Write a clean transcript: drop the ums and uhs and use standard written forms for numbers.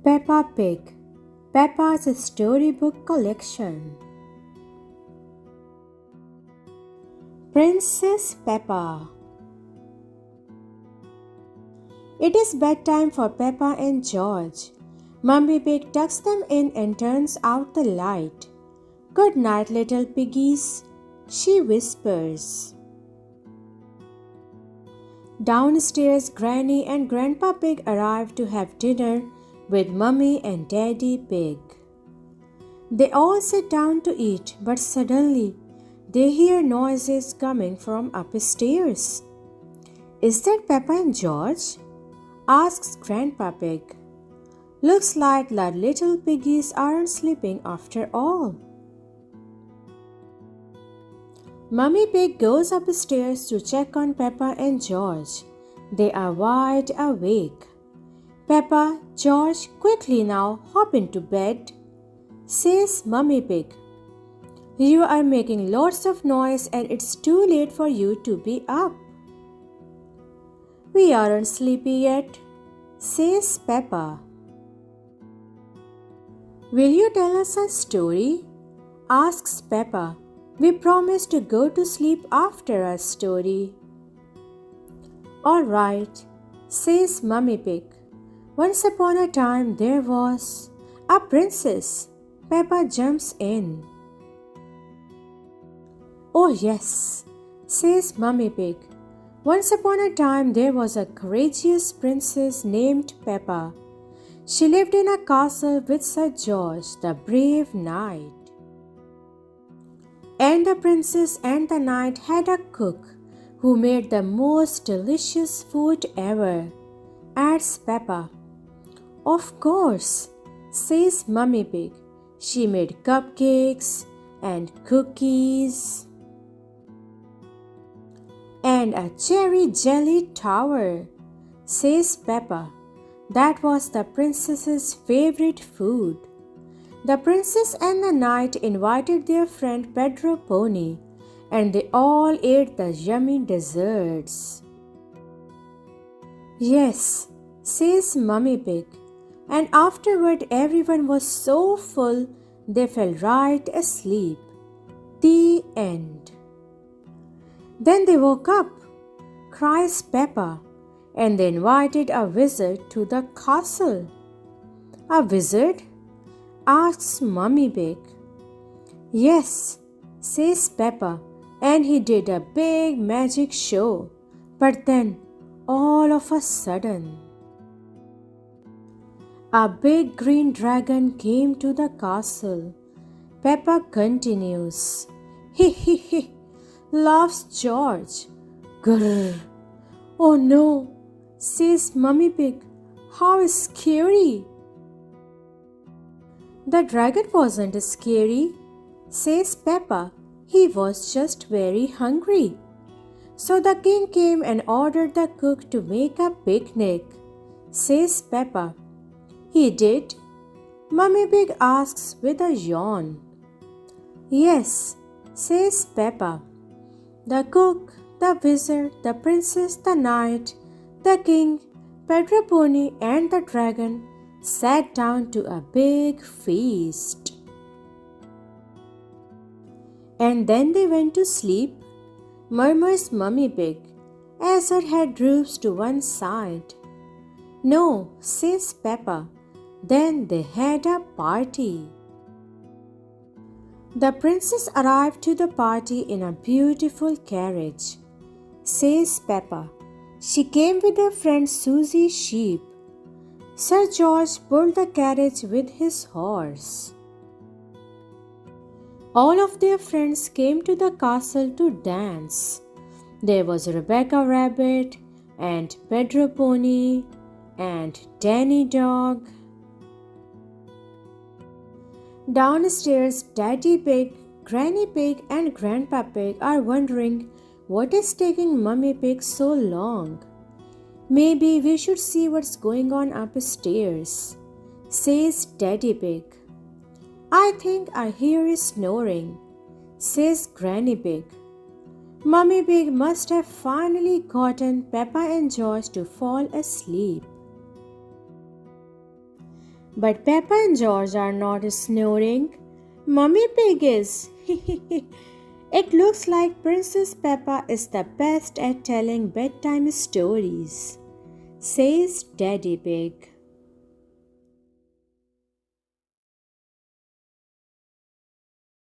Peppa Pig, Peppa's Storybook Collection. Princess Peppa. It is bedtime for Peppa and George. Mummy Pig tucks them in and turns out the light. "Good night, little piggies," she whispers. Downstairs, Granny and Grandpa Pig arrive to have dinner with Mummy and Daddy Pig. They all sit down to eat, but suddenly they hear noises coming from upstairs. "Is that Peppa and George?" asks Grandpa Pig. "Looks like the little piggies aren't sleeping after all." Mummy Pig goes upstairs to check on Peppa and George. They are wide awake. "Peppa, George, quickly now, hop into bed," says Mummy Pig. "You are making lots of noise and it's too late for you to be up." "We aren't sleepy yet," says Peppa. "Will you tell us a story?" asks Peppa. "We promised to go to sleep after a story." "All right," says Mummy Pig. "Once upon a time there was a princess." Peppa jumps in. "Oh yes," says Mummy Pig. "Once upon a time there was a courageous princess named Peppa. She lived in a castle with Sir George, the brave knight. And the princess and the knight had a cook who made the most delicious food ever," adds Peppa. "Of course," says Mummy Pig. "She made cupcakes and cookies and a cherry jelly tower," says Peppa. "That was the princess's favorite food." The princess and the knight invited their friend Pedro Pony, and they all ate the yummy desserts. "Yes," says Mummy Pig. "And afterward everyone was so full they fell right asleep." The end. "Then they woke up," cries Peppa, "and they invited a wizard to the castle." "A wizard?" asks Mummy Pig. "Yes," says Peppa, "and he did a big magic show. But then, all of a sudden, a big green dragon came to the castle." Peppa continues. "He he he," laughs George. "Grrr. Oh no," says Mummy Pig. "How scary." "The dragon wasn't scary," says Peppa. "He was just very hungry. So the king came and ordered the cook to make a picnic," says Peppa. "He did?" Mummy Pig asks with a yawn. "Yes," says Peppa. "The cook, the wizard, the princess, the knight, the king, Pedro Pony, and the dragon sat down to a big feast. And then they went to sleep," murmurs Mummy Pig, as her head droops to one side. "No," says Peppa. "Then they had a party." "The princess arrived to the party in a beautiful carriage," says Peppa. "She came with her friend Susie Sheep. Sir George pulled the carriage with his horse. All of their friends came to the castle to dance. There was Rebecca Rabbit and Pedro Pony and Danny Dog. Downstairs, Daddy Pig, Granny Pig, and Grandpa Pig are wondering what is taking Mummy Pig so long. "Maybe we should see what's going on upstairs," says Daddy Pig. "I think I hear snoring," says Granny Pig. Mummy Pig must have finally gotten Peppa and George to fall asleep. But Peppa and George are not snoring. Mummy Pig is. It looks like Princess Peppa is the best at telling bedtime stories, says Daddy Pig.